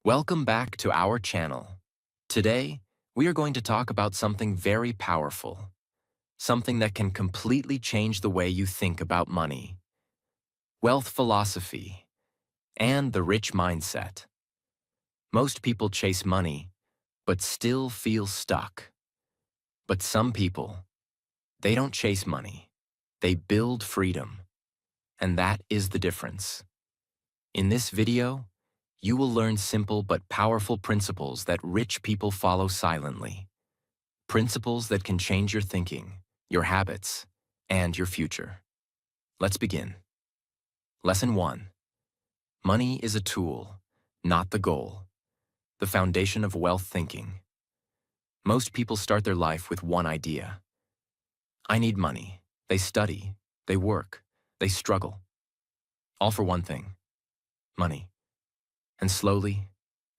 Welcome back to our channel. Today, we are going to talk about something very powerful, something that can completely change the way you think about money, wealth philosophy, and the rich mindset. Most people chase money, but still feel stuck. But some people, they don't chase money. They build freedom, and that is the difference. In this video, you will learn simple but powerful principles that rich people follow silently. Principles that can change your thinking, your habits, and your future. Let's begin. Lesson 1. Money is a tool, not the goal. The foundation of wealth thinking. Most people start their life with one idea. I need money. They study, they work, they struggle. All for one thing: money. And slowly,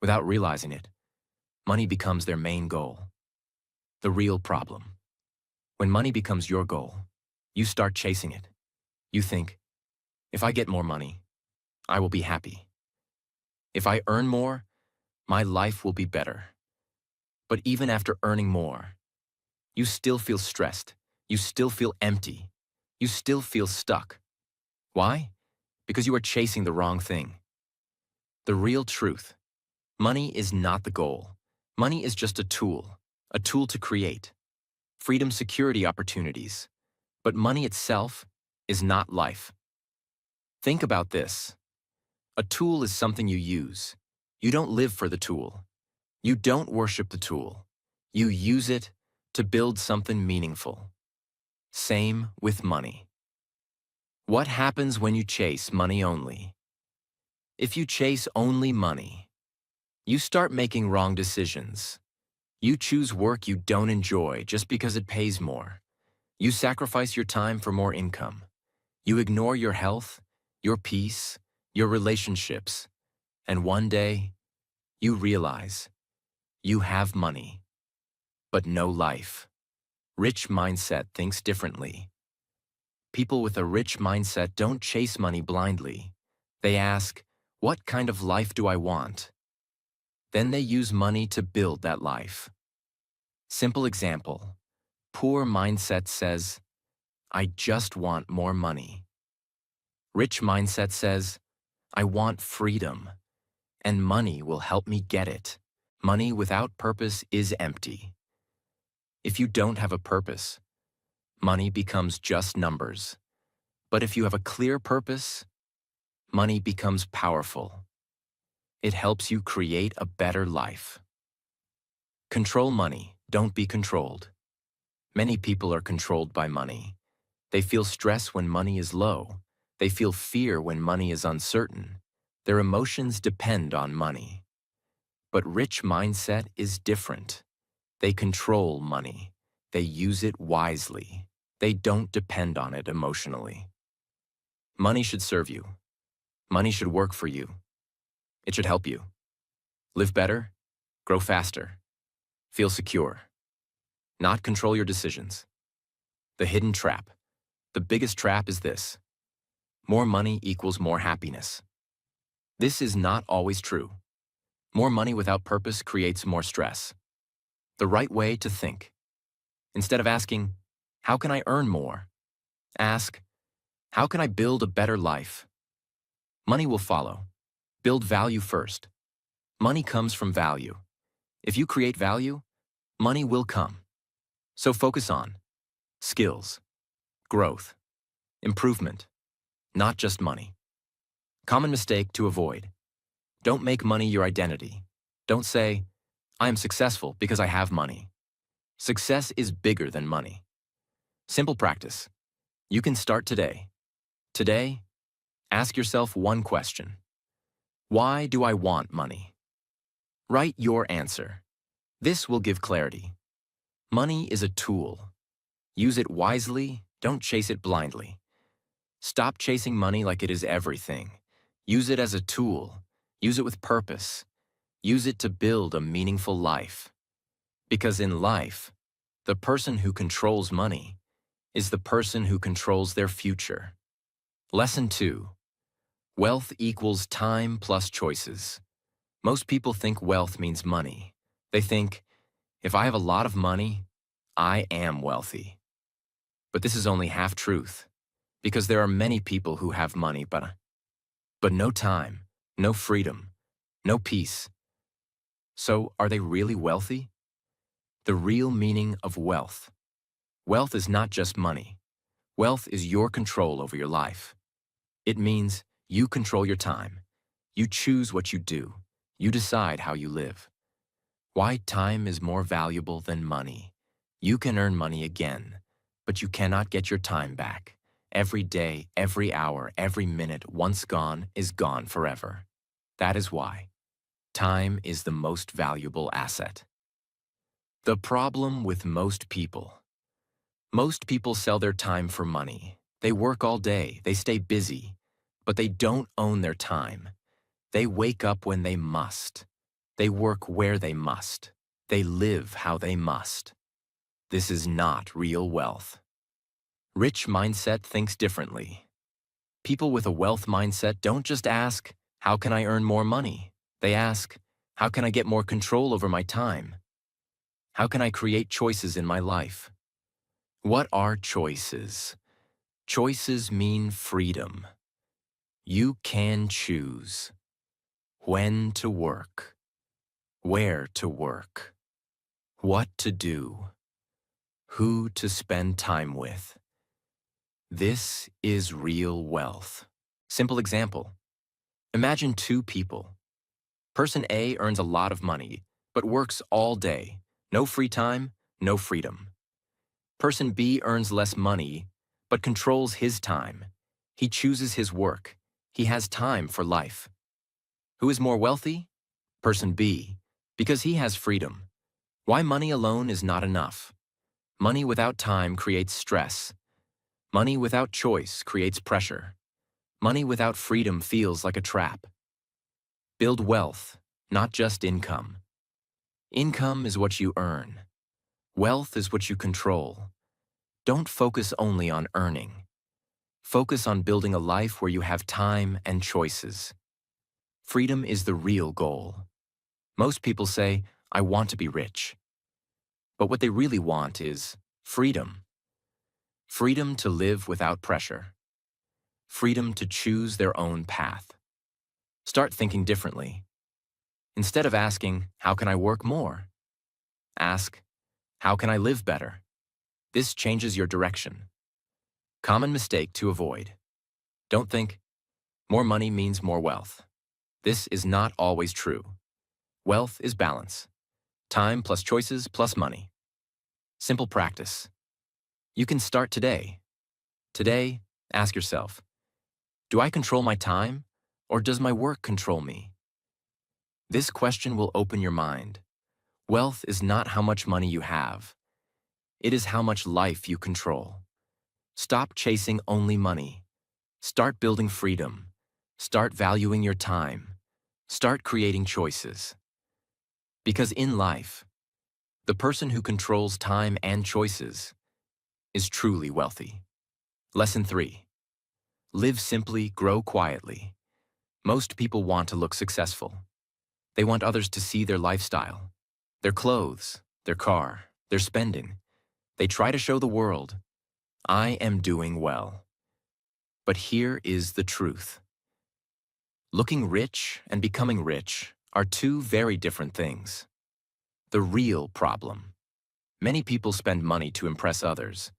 without realizing it, money becomes their main goal. The real problem. When money becomes your goal, you start chasing it. You think, if I get more money, I will be happy. If I earn more, my life will be better. But even after earning more, you still feel stressed. You still feel empty. You still feel stuck. Why? Because you are chasing the wrong thing. The real truth: money is not the goal. Money is just a tool to create freedom, security, opportunities. But money itself is not life. Think about this. A tool is something you use. You don't live for the tool. You don't worship the tool. You use it to build something meaningful. Same with money. What happens when you chase money only? If you chase only money, you start making wrong decisions. You choose work you don't enjoy just because it pays more. You sacrifice your time for more income. You ignore your health, your peace, your relationships. And one day, you realize you have money, but no life. Rich mindset thinks differently. People with a rich mindset don't chase money blindly. They ask, what kind of life do I want? Then they use money to build that life. Simple example. Poor mindset says, I just want more money. Rich mindset says, I want freedom, and money will help me get it. Money without purpose is empty. If you don't have a purpose, money becomes just numbers. But if you have a clear purpose, money becomes powerful. It helps you create a better life. Control money, don't be controlled. Many people are controlled by money. They feel stress when money is low. They feel fear when money is uncertain. Their emotions depend on money. But rich mindset is different. They control money. They use it wisely. They don't depend on it emotionally. Money should serve you. Money should work for you. It should help you. Live better, grow faster, feel secure. Not control your decisions. The hidden trap. The biggest trap is this: more money equals more happiness. This is not always true. More money without purpose creates more stress. The right way to think. Instead of asking, how can I earn more? Ask, how can I build a better life? Money will follow. Build value first. Money comes from value. If you create value, money will come. So focus on skills, growth, improvement, not just money. Common mistake to avoid. Don't make money your identity. Don't say, I am successful because I have money. Success is bigger than money. Simple practice. You can start today. Today, ask yourself one question. Why do I want money? Write your answer. This will give clarity. Money is a tool. Use it wisely, don't chase it blindly. Stop chasing money like it is everything. Use it as a tool. Use it with purpose. Use it to build a meaningful life. Because in life, the person who controls money is the person who controls their future. Lesson 2. Wealth equals time plus choices. Most people think wealth means money. They think, if I have a lot of money, I am wealthy. But this is only half truth, because there are many people who have money, but no time, no freedom, no peace. So are they really wealthy? The real meaning of wealth. Wealth is not just money. Wealth is your control over your life. It means you control your time. You choose what you do. You decide how you live. Why time is more valuable than money. You can earn money again, but you cannot get your time back. Every day, every hour, every minute, once gone, is gone forever. That is why time is the most valuable asset. The problem with most people. Most people sell their time for money. They work all day, they stay busy, but they don't own their time. They wake up when they must. They work where they must. They live how they must. This is not real wealth. Rich mindset thinks differently. People with a wealth mindset don't just ask, how can I earn more money? They ask, how can I get more control over my time? How can I create choices in my life? What are choices? Choices mean freedom. You can choose when to work, where to work, what to do, who to spend time with. This is real wealth. Simple example. Imagine two people. Person A earns a lot of money, but works all day. No free time, no freedom. Person B earns less money, but controls his time. He chooses his work. He has time for life. Who is more wealthy? Person B, because he has freedom. Why money alone is not enough. Money without time creates stress. Money without choice creates pressure. Money without freedom feels like a trap. Build wealth, not just income. Income is what you earn. Wealth is what you control. Don't focus only on earning. Focus on building a life where you have time and choices. Freedom is the real goal. Most people say, I want to be rich. But what they really want is freedom. Freedom to live without pressure. Freedom to choose their own path. Start thinking differently. Instead of asking, how can I work more? Ask, how can I live better? This changes your direction. Common mistake to avoid. Don't think, more money means more wealth. This is not always true. Wealth is balance. Time plus choices plus money. Simple practice. You can start today. Today, ask yourself, do I control my time, or does my work control me? This question will open your mind. Wealth is not how much money you have. It is how much life you control. Stop chasing only money. Start building freedom. Start valuing your time. Start creating choices. Because in life, the person who controls time and choices is truly wealthy. Lesson 3. Live simply, grow quietly. Most people want to look successful. They want others to see their lifestyle, their clothes, their car, their spending. They try to show the world, I am doing well. But here is the truth. Looking rich and becoming rich are two very different things. The real problem. Many people spend money to impress others.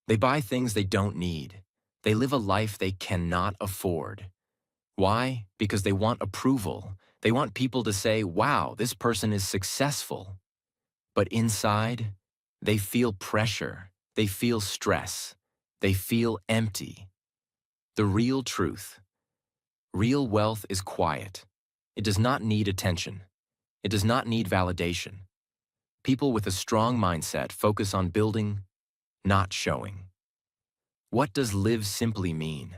They buy things they don't need. They live a life they cannot afford. Why? Because they want approval. They want people to say, wow, this person is successful. But inside, they feel pressure. They feel stress. They feel empty. The real truth. Real wealth is quiet. It does not need attention. It does not need validation. People with a strong mindset focus on building, not showing. What does live simply mean?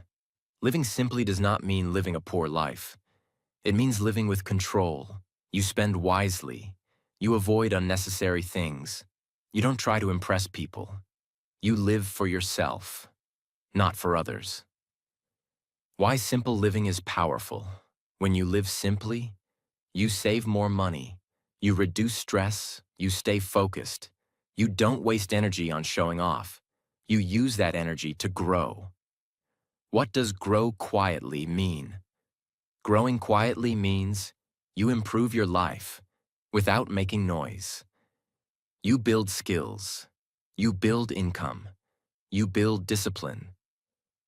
Living simply does not mean living a poor life. It means living with control. You spend wisely. You avoid unnecessary things. You don't try to impress people. You live for yourself, not for others. Why simple living is powerful. When you live simply, You save more money. You reduce stress. You stay focused. You don't waste energy on showing off. You use that energy to grow. What does grow quietly mean? Growing quietly means you improve your life without making noise. You build skills. You build income. You build discipline.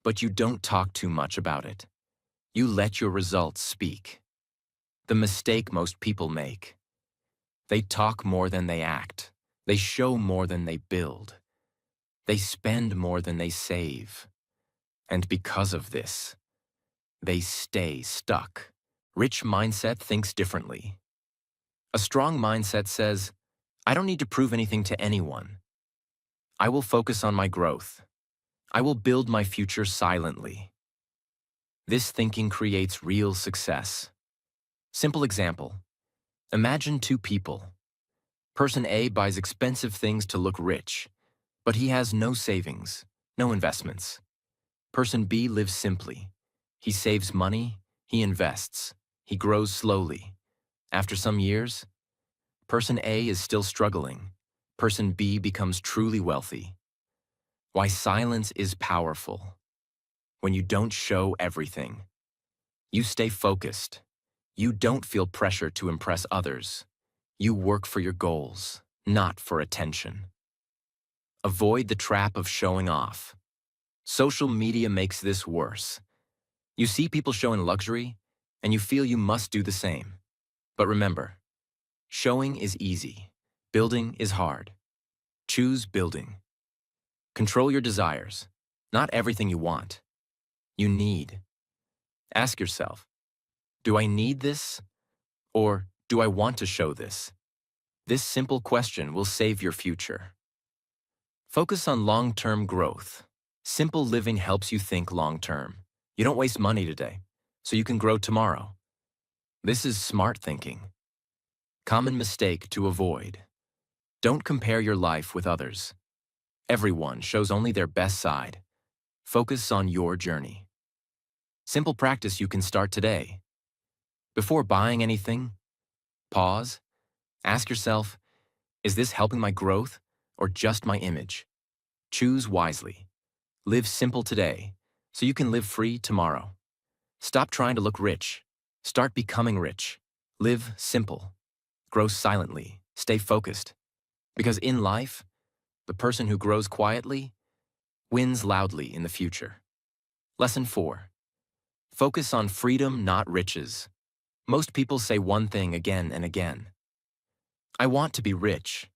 But you don't talk too much about it. You let your results speak. The mistake most people make. They talk more than they act. They show more than they build. They spend more than they save. And because of this, they stay stuck. Rich mindset thinks differently. A strong mindset says, I don't need to prove anything to anyone. I will focus on my growth. I will build my future silently. This thinking creates real success. Simple example. Imagine two people. Person A buys expensive things to look rich, but he has no savings, no investments. Person B lives simply. He saves money, he invests, he grows slowly. After some years, Person A is still struggling. Person B becomes truly wealthy. Why silence is powerful. When you don't show everything, you stay focused. You don't feel pressure to impress others. You work for your goals, not for attention. Avoid the trap of showing off. Social media makes this worse. You see people showing luxury, and you feel you must do the same. But remember, showing is easy. Building is hard. Choose building. Control your desires. Not everything you want. You need. Ask yourself, do I need this? Or do I want to show this? This simple question will save your future. Focus on long-term growth. Simple living helps you think long-term. You don't waste money today, so you can grow tomorrow. This is smart thinking. Common mistake to avoid. Don't compare your life with others. Everyone shows only their best side. Focus on your journey. Simple practice you can start today. Before buying anything, pause. Ask yourself, is this helping my growth or just my image? Choose wisely. Live simple today so you can live free tomorrow. Stop trying to look rich. Start becoming rich. Live simple. Grow silently. Stay focused. Because in life, the person who grows quietly wins loudly in the future. Lesson 4. Focus on freedom, not riches. Most people say one thing again and again. I want to be rich.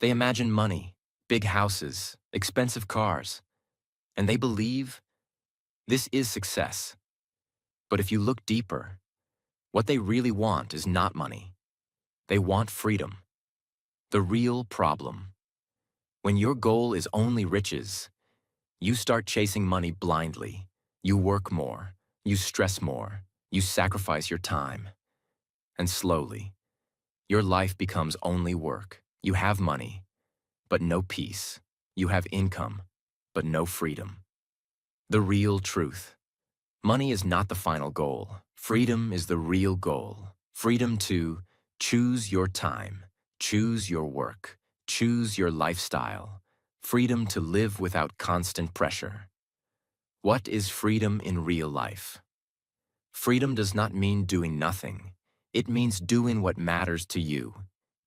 They imagine money, big houses, expensive cars, and they believe this is success. But if you look deeper, what they really want is not money. They want freedom. The real problem. When your goal is only riches, you start chasing money blindly. You work more. You stress more. You sacrifice your time. And slowly, your life becomes only work. You have money, but no peace. You have income, but no freedom. The real truth. Money is not the final goal. Freedom is the real goal. Freedom to choose your time, choose your work, choose your lifestyle. Freedom to live without constant pressure. What is freedom in real life? Freedom does not mean doing nothing. It means doing what matters to you.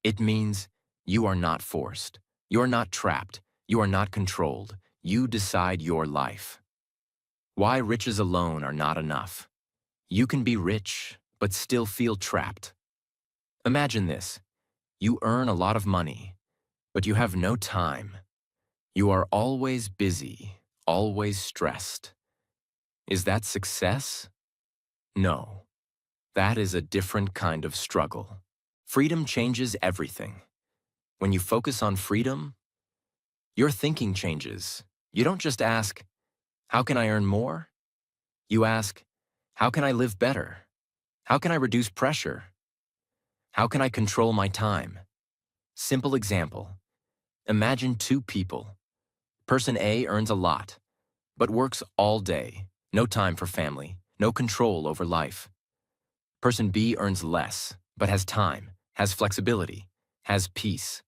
It means you are not forced. You're not trapped. You are not controlled. You decide your life. Why riches alone are not enough. You can be rich, but still feel trapped. Imagine this. You earn a lot of money, but you have no time. You are always busy, always stressed. Is that success? No. That is a different kind of struggle. Freedom changes everything. When you focus on freedom, your thinking changes. You don't just ask, how can I earn more? You ask, how can I live better? How can I reduce pressure? How can I control my time? Simple example. Imagine two people. Person A earns a lot, but works all day. No time for family, no control over life. Person B earns less, but has time, has flexibility, has peace.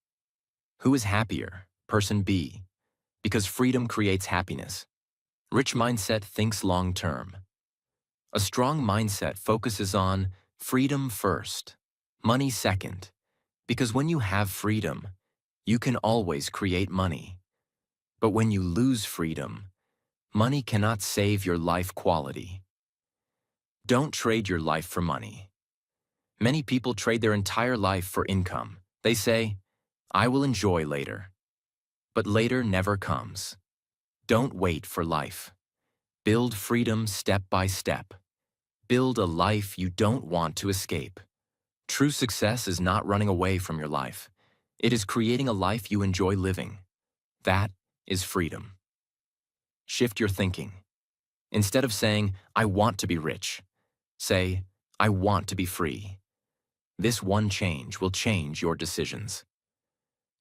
Who is happier? Person B. Because freedom creates happiness. Rich mindset thinks long-term. A strong mindset focuses on freedom first, money second. Because when you have freedom, you can always create money. But when you lose freedom, money cannot save your life quality. Don't trade your life for money. Many people trade their entire life for income. They say, I will enjoy later. But later never comes. Don't wait for life. Build freedom step by step. Build a life you don't want to escape. True success is not running away from your life. It is creating a life you enjoy living. That is freedom. Shift your thinking. Instead of saying, I want to be rich, say, I want to be free. This one change will change your decisions.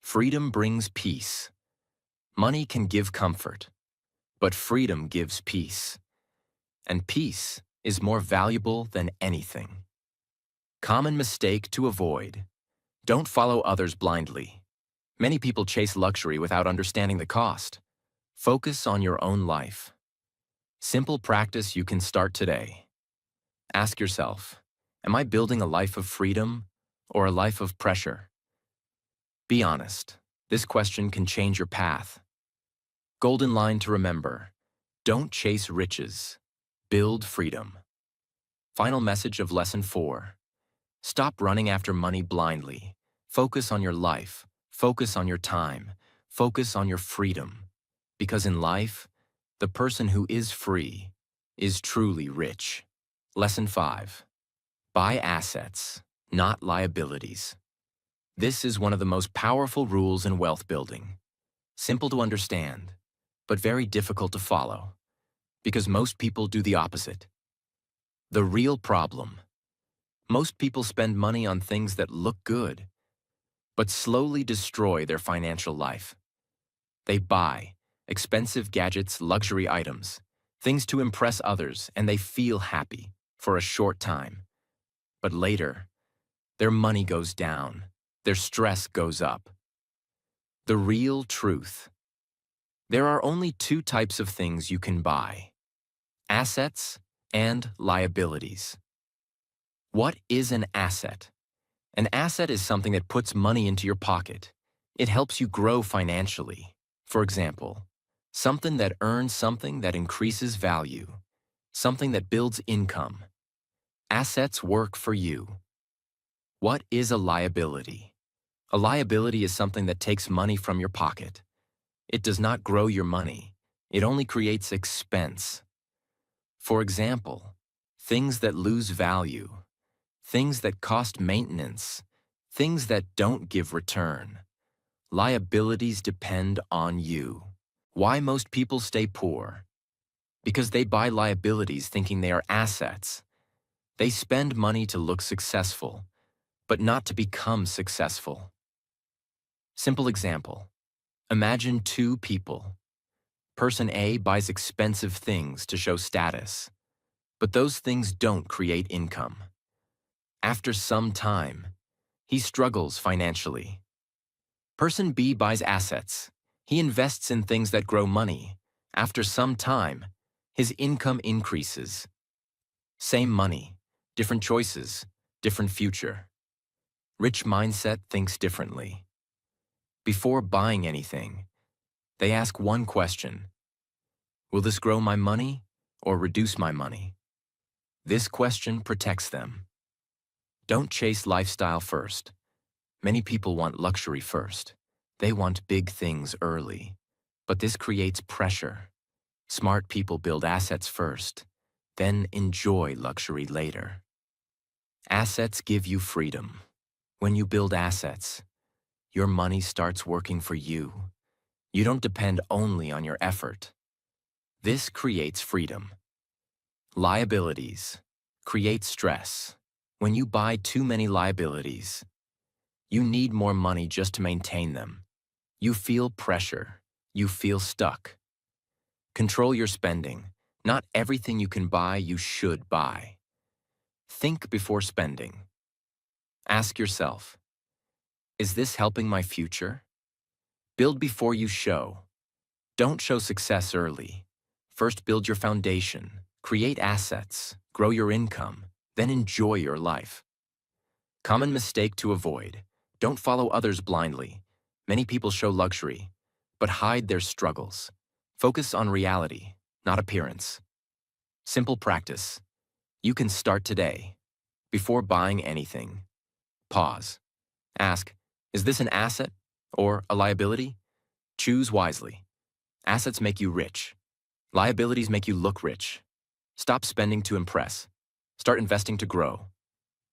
Freedom brings peace. Money can give comfort, but freedom gives peace. And peace is more valuable than anything. Common mistake to avoid. Don't follow others blindly. Many people chase luxury without understanding the cost. Focus on your own life. Simple practice you can start today. Ask yourself, am I building a life of freedom or a life of pressure? Be honest. This question can change your path. Golden line to remember. Don't chase riches. Build freedom. Final message of Lesson 4. Stop running after money blindly. Focus on your life. Focus on your time. Focus on your freedom. Because in life, the person who is free is truly rich. Lesson 5. Buy assets, not liabilities. This is one of the most powerful rules in wealth building. Simple to understand, but very difficult to follow, because most people do the opposite. The real problem. Most people spend money on things that look good, but slowly destroy their financial life. They buy expensive gadgets, luxury items, things to impress others, and they feel happy for a short time. But later, their money goes down, their stress goes up. The real truth. There are only two types of things you can buy: assets and liabilities. What is an asset? An asset is something that puts money into your pocket. It helps you grow financially. For example, something that earns something that increases value, something that builds income. Assets work for you. What is a liability? A liability is something that takes money from your pocket. It does not grow your money. It only creates expense. For example, things that lose value, things that cost maintenance, things that don't give return. Liabilities depend on you. Why most people stay poor? Because they buy liabilities thinking they are assets. They spend money to look successful, but not to become successful. Simple example. Imagine two people. Person A buys expensive things to show status, but those things don't create income. After some time, he struggles financially. Person B buys assets. He invests in things that grow money. After some time, his income increases. Same money, different choices, different future. Rich mindset thinks differently. Before buying anything, they ask one question: will this grow my money or reduce my money? This question protects them. Don't chase lifestyle first. Many people want luxury first. They want big things early. But this creates pressure. Smart people build assets first, then enjoy luxury later. Assets give you freedom. When you build assets, your money starts working for you. You don't depend only on your effort. This creates freedom. Liabilities create stress. When you buy too many liabilities, you need more money just to maintain them. You feel pressure. You feel stuck. Control your spending. Not everything you can buy, you should buy. Think before spending. Ask yourself, is this helping my future? Build before you show. Don't show success early. First, build your foundation, create assets, grow your income, then enjoy your life. Common mistake to avoid. Don't follow others blindly. Many people show luxury, but hide their struggles. Focus on reality, not appearance. Simple practice. You can start today. Before buying anything, pause. Ask, is this an asset or a liability? Choose wisely. Assets make you rich. Liabilities make you look rich. Stop spending to impress. Start investing to grow.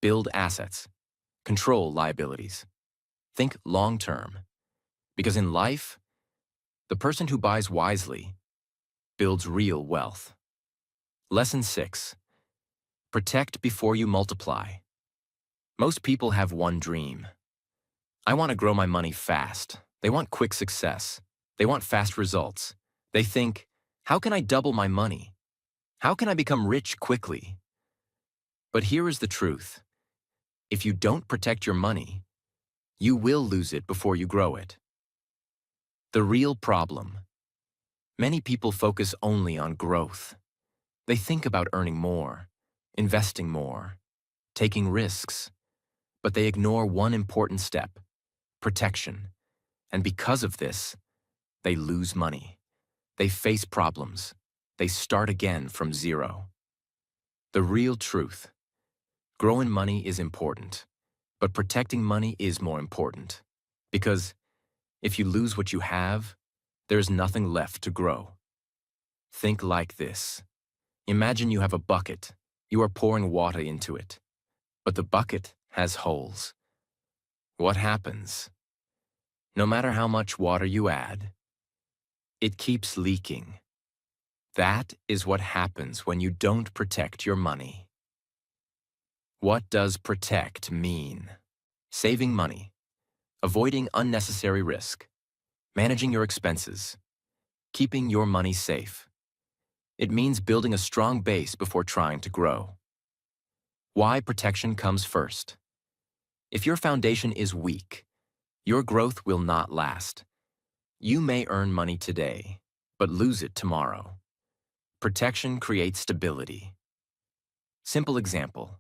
Build assets. Control liabilities. Think long-term. Because in life, the person who buys wisely builds real wealth. Lesson 6. Protect before you multiply. Most people have one dream. I want to grow my money fast. They want quick success. They want fast results. They think, how can I double my money? How can I become rich quickly? But here is the truth. If you don't protect your money, you will lose it before you grow it. The real problem. Many people focus only on growth. They think about earning more, investing more, taking risks, but they ignore one important step, protection. And because of this, they lose money. They face problems. They start again from zero. The real truth. Growing money is important, but protecting money is more important. Because if you lose what you have, there's nothing left to grow. Think like this. Imagine you have a bucket. You are pouring water into it, but the bucket has holes. What happens? No matter how much water you add, it keeps leaking. That is what happens when you don't protect your money. What does protect mean? Saving money, avoiding unnecessary risk, managing your expenses, keeping your money safe. It means building a strong base before trying to grow. Why protection comes first. If your foundation is weak, your growth will not last. You may earn money today, but lose it tomorrow. Protection creates stability. Simple example.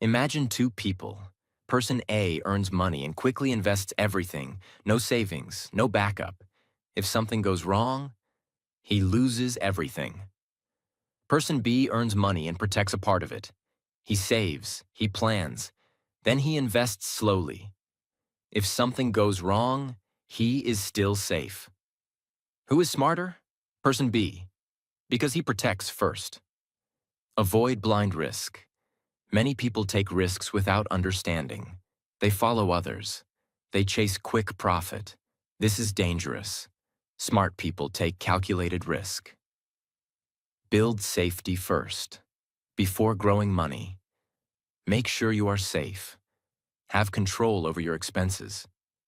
Imagine two people. Person A earns money and quickly invests everything, no savings, no backup. If something goes wrong, he loses everything. Person B earns money and protects a part of it. He saves, he plans, then he invests slowly. If something goes wrong, he is still safe. Who is smarter? Person B, because he protects first. Avoid blind risk. Many people take risks without understanding. They follow others. They chase quick profit. This is dangerous. Smart people take calculated risk. Build safety first. Before growing money, make sure you are safe. Have control over your expenses.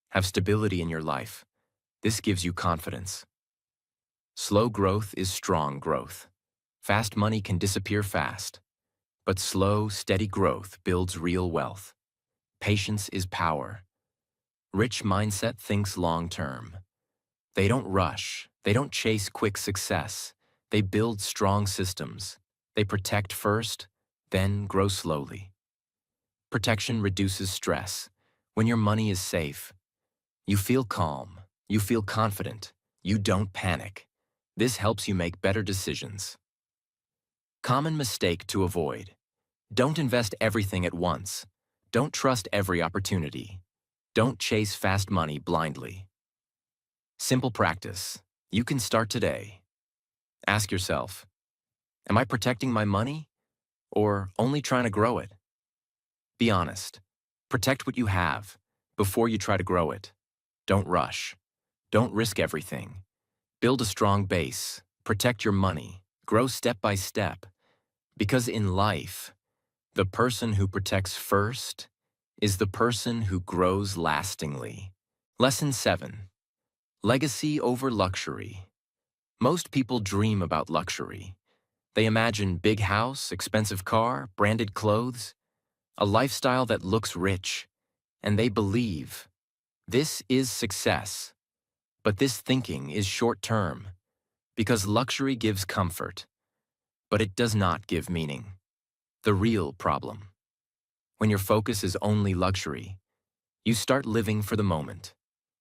Have stability in your life. This gives you confidence. Slow growth is strong growth. Fast money can disappear fast. But slow, steady growth builds real wealth. Patience is power. Rich mindset thinks long-term. They don't rush. They don't chase quick success. They build strong systems. They protect first, then grow slowly. Protection reduces stress. When your money is safe, you feel calm. You feel confident. You don't panic. This helps you make better decisions. Common mistake to avoid. Don't invest everything at once. Don't trust every opportunity. Don't chase fast money blindly. Simple practice. You can start today. Ask yourself, am I protecting my money or only trying to grow it? Be honest. Protect what you have before you try to grow it. Don't rush. Don't risk everything. Build a strong base. Protect your money. Grow step by step. Because in life, the person who protects first is the person who grows lastingly. Lesson 7. Legacy over luxury. Most people dream about luxury. They imagine big house, expensive car, branded clothes, a lifestyle that looks rich. and they believe this is success. But this thinking is short-term because luxury gives comfort, but it does not give meaning. The real problem. When your focus is only luxury, you start living for the moment.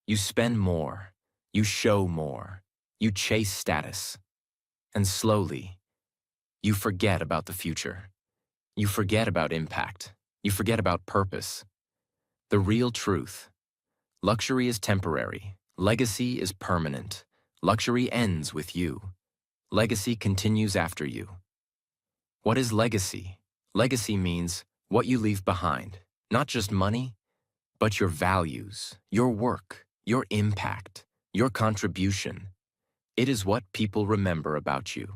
You spend more. You show more. You chase status. And slowly, you forget about the future. You forget about impact. You forget about purpose. The real truth. Luxury is temporary. Legacy is permanent. Luxury ends with you. Legacy continues after you. What is legacy? Legacy means what you leave behind. Not just money, but your values, your work, your impact, your contribution. It is what people remember about you.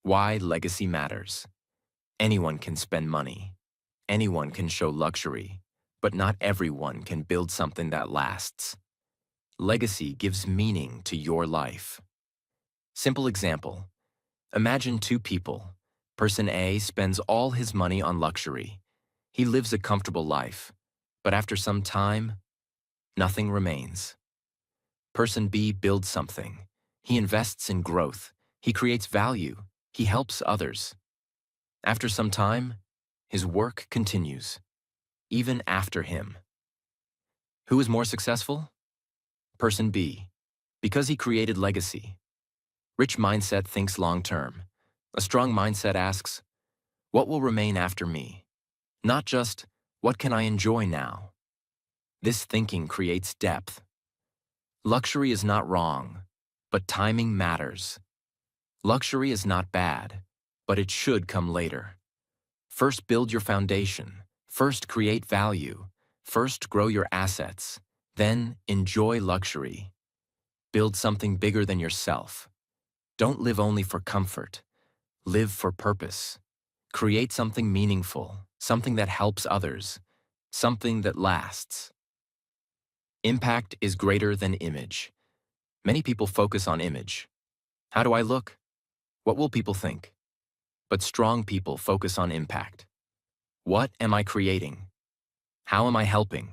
Why legacy matters. Anyone can spend money. Anyone can show luxury, but not everyone can build something that lasts. Legacy gives meaning to your life. Simple example. Imagine two people. Person A spends all his money on luxury. He lives a comfortable life, but after some time, nothing remains. Person B builds something. He invests in growth. He creates value. He helps others. After some time, his work continues, even after him. Who is more successful? Person B, because he created legacy. Rich mindset thinks long-term. A strong mindset asks, what will remain after me? Not just, what can I enjoy now? This thinking creates depth. Luxury is not wrong, but timing matters. Luxury is not bad, but it should come later. First, build your foundation. First, create value. First, grow your assets. Then, enjoy luxury. Build something bigger than yourself. Don't live only for comfort. Live for purpose. Create something meaningful, something that helps others, something that lasts. Impact is greater than image. Many people focus on image. How do I look? What will people think? But strong people focus on impact. What am I creating? How am I helping?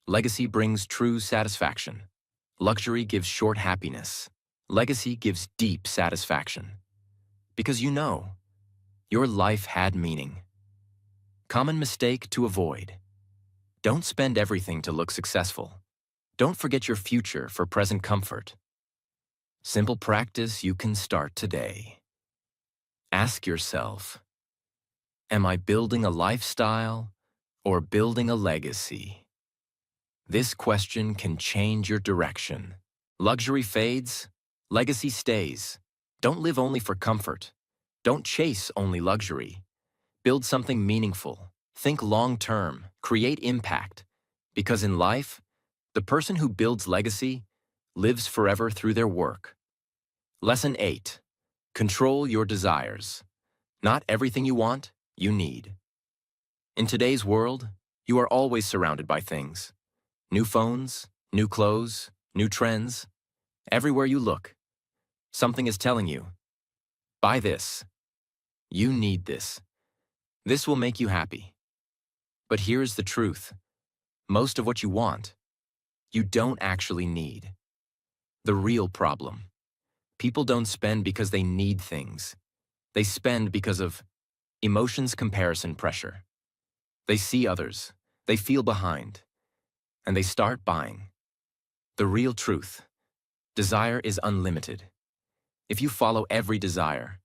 Legacy brings true satisfaction. Luxury gives short happiness. Legacy gives deep satisfaction. Because you know, your life had meaning. Common mistake to avoid. Don't spend everything to look successful. Don't forget your future for present comfort. Simple practice you can start today. Ask yourself, am I building a lifestyle or building a legacy? This question can change your direction. Luxury fades, legacy stays. Don't live only for comfort. Don't chase only luxury. Build something meaningful. Think long-term. Create impact. Because in life, the person who builds legacy lives forever through their work. Lesson 8. Control your desires. Not everything you want, you need. In today's world, you are always surrounded by things. New phones, new clothes, new trends. Everywhere you look, something is telling you, buy this. You need this. This will make you happy. But here's the truth. Most of what you want, you don't actually need. The real problem. People don't spend because they need things. They spend because of emotions, comparison, pressure. They see others, they feel behind, and they start buying. The real truth. Desire is unlimited. If you follow every desire,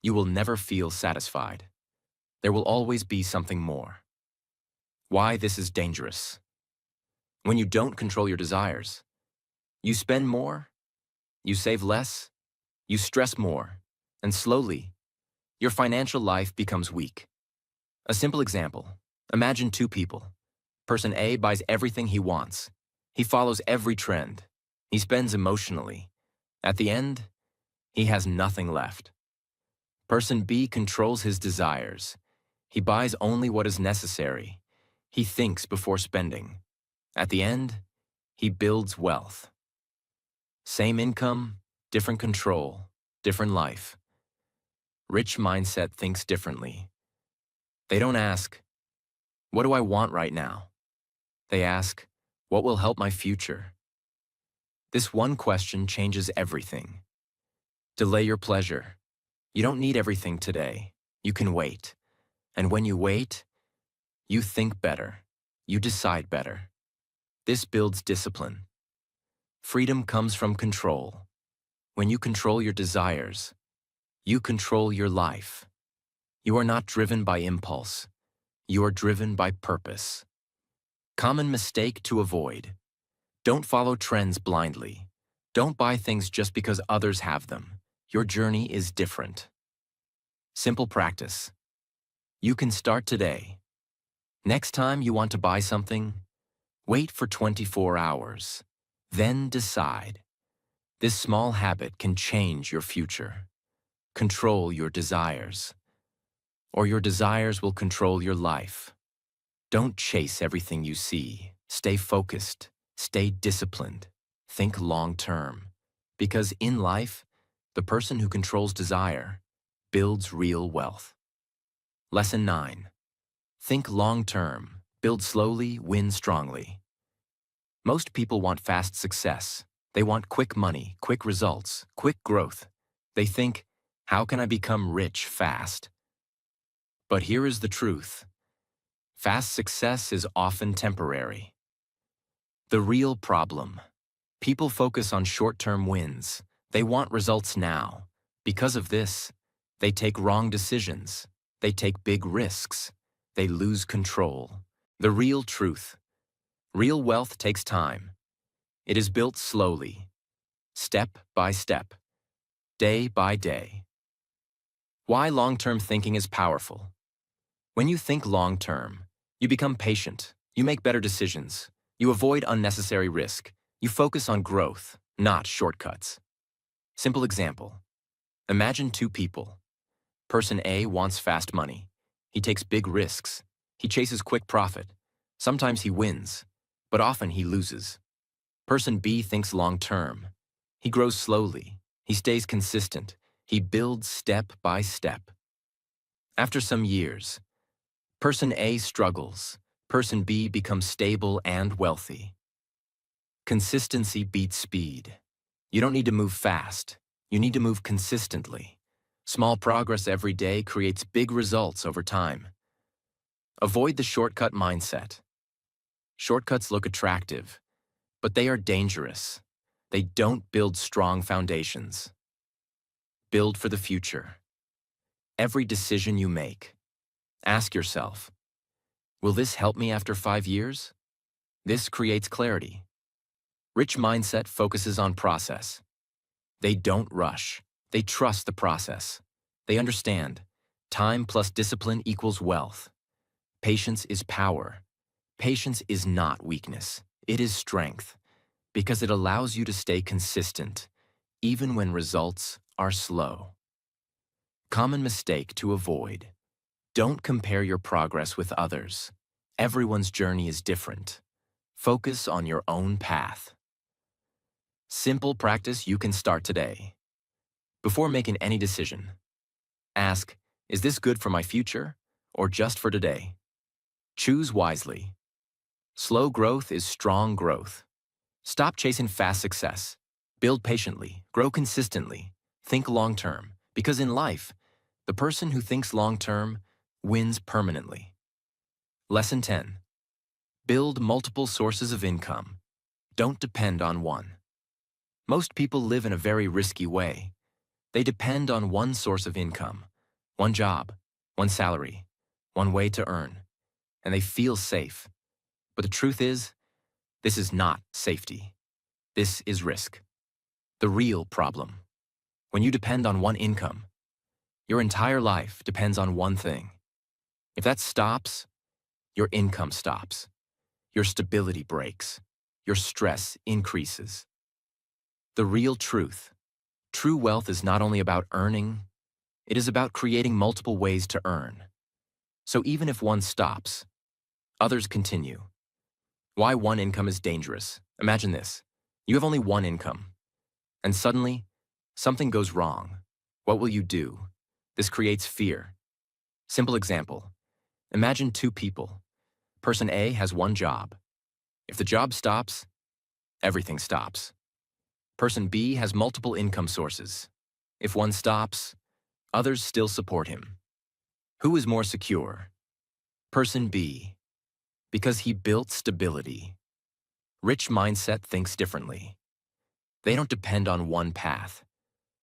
you will never feel satisfied. There will always be something more. Why this is dangerous. When you don't control your desires, you spend more, you save less, you stress more, and slowly, your financial life becomes weak. A simple example. Imagine two people. Person A buys everything he wants. He follows every trend. He spends emotionally. At the end, he has nothing left. Person B controls his desires. He buys only what is necessary. He thinks before spending. At the end, he builds wealth. Same income, different control, different life. Rich mindset thinks differently. They don't ask, What do I want right now? They ask, what will help my future? This one question changes everything. Delay your pleasure. You don't need everything today. You can wait. And when you wait, you think better. You decide better. This builds discipline. Freedom comes from control. When you control your desires, you control your life. You are not driven by impulse. You are driven by purpose. Common mistake to avoid. Don't follow trends blindly. Don't buy things just because others have them. Your journey is different. Simple practice. You can start today. Next time you want to buy something, wait for 24 hours. Then decide. This small habit can change your future. Control your desires, or your desires will control your life. Don't chase everything you see. Stay focused. Stay disciplined. Think long-term. Because in life, the person who controls desire builds real wealth. Lesson 9. Think long-term. Build slowly, win strongly. Most people want fast success. They want quick money, quick results, quick growth. They think, how can I become rich fast? But here is the truth. Fast success is often temporary. The real problem. People focus on short-term wins. They want results now. Because of this, they take wrong decisions. They take big risks. They lose control. The real truth. Real wealth takes time. It is built slowly, step by step, day by day. Why long-term thinking is powerful. When you think long-term, you become patient, you make better decisions, you avoid unnecessary risk, you focus on growth, not shortcuts. Simple example. Imagine two people. Person A wants fast money. He takes big risks. He chases quick profit. Sometimes he wins, but often he loses. Person B thinks long-term. He grows slowly. He stays consistent. He builds step by step. After some years, Person A struggles. Person B becomes stable and wealthy. Consistency beats speed. You don't need to move fast. You need to move consistently. Small progress every day creates big results over time. Avoid the shortcut mindset. Shortcuts look attractive, but they are dangerous. They don't build strong foundations. Build for the future. Every decision you make, ask yourself, will this help me after 5 years? This creates clarity. Rich mindset focuses on process. They don't rush. They trust the process. They understand. Time plus discipline equals wealth. Patience is power. Patience is not weakness. It is strength, because it allows you to stay consistent, even when results are slow. Common mistake to avoid. Don't compare your progress with others. Everyone's journey is different. Focus on your own path. Simple practice you can start today. Before making any decision, ask, is this good for my future or just for today? Choose wisely. Slow growth is strong growth. Stop chasing fast success. Build patiently, grow consistently, think long-term, because in life, the person who thinks long-term wins permanently. Lesson 10. Build multiple sources of income. Don't depend on one. Most people live in a very risky way. They depend on one source of income, one job, one salary, one way to earn, and they feel safe. But the truth is, this is not safety. This is risk. The real problem. When you depend on one income, your entire life depends on one thing. If that stops, your income stops. Your stability breaks. Your stress increases. The real truth. True wealth is not only about earning, it is about creating multiple ways to earn. So even if one stops, others continue. Why one income is dangerous. Imagine this. You have only one income, and suddenly, something goes wrong. What will you do? This creates fear. Simple example. Imagine two people. Person A has one job. If the job stops, everything stops. Person B has multiple income sources. If one stops, others still support him. Who is more secure? Person B, because he built stability. Rich mindset thinks differently. They don't depend on one path.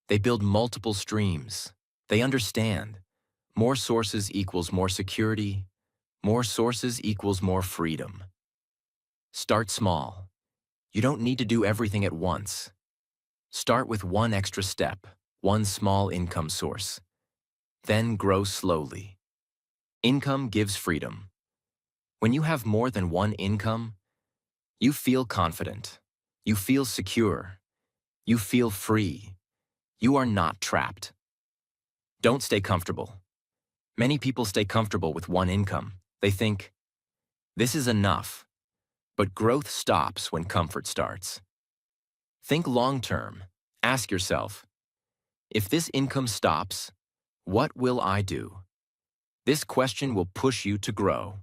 They build multiple streams. They understand. More sources equals more security. More sources equals more freedom. Start small. You don't need to do everything at once. Start with one extra step, one small income source. Then grow slowly. Income gives freedom. When you have more than one income, you feel confident. You feel secure. You feel free. You are not trapped. Don't stay comfortable. Many people stay comfortable with one income. They think, this is enough. But growth stops when comfort starts. Think long-term. Ask yourself, if this income stops, what will I do? This question will push you to grow.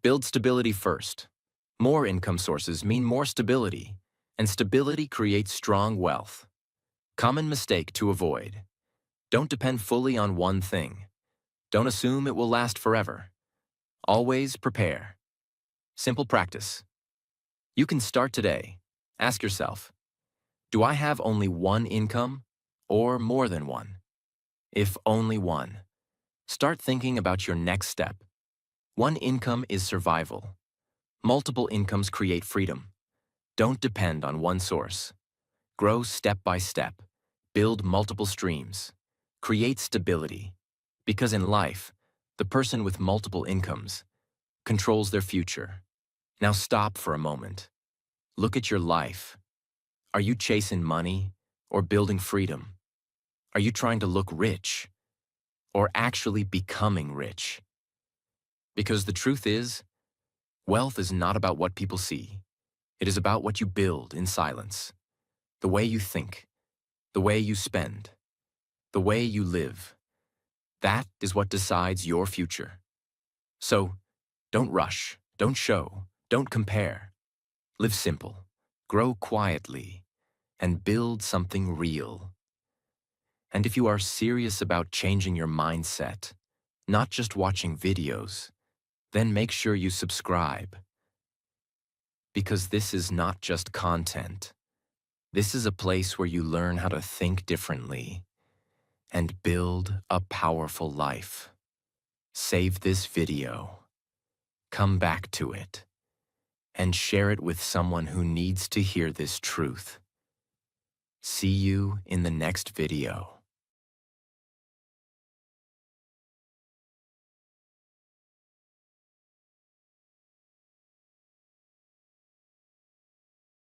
Build stability first. More income sources mean more stability, and stability creates strong wealth. Common mistake to avoid. Don't depend fully on one thing. Don't assume it will last forever. Always prepare. Simple practice. You can start today. Ask yourself, do I have only one income or more than one? If only one, start thinking about your next step. One income is survival. Multiple incomes create freedom. Don't depend on one source. Grow step by step. Build multiple streams. Create stability. Because in life, the person with multiple incomes controls their future. Now stop for a moment. Look at your life. Are you chasing money or building freedom? Are you trying to look rich or actually becoming rich? Because the truth is, wealth is not about what people see. It is about what you build in silence. The way you think, the way you spend, the way you live. That is what decides your future. So, don't rush, don't show, don't compare. Live simple, grow quietly, and build something real. And if you are serious about changing your mindset, not just watching videos, then make sure you subscribe. Because this is not just content. This is a place where you learn how to think differently and build a powerful life. Save this video, come back to it, and share it with someone who needs to hear this truth. See you in the next video.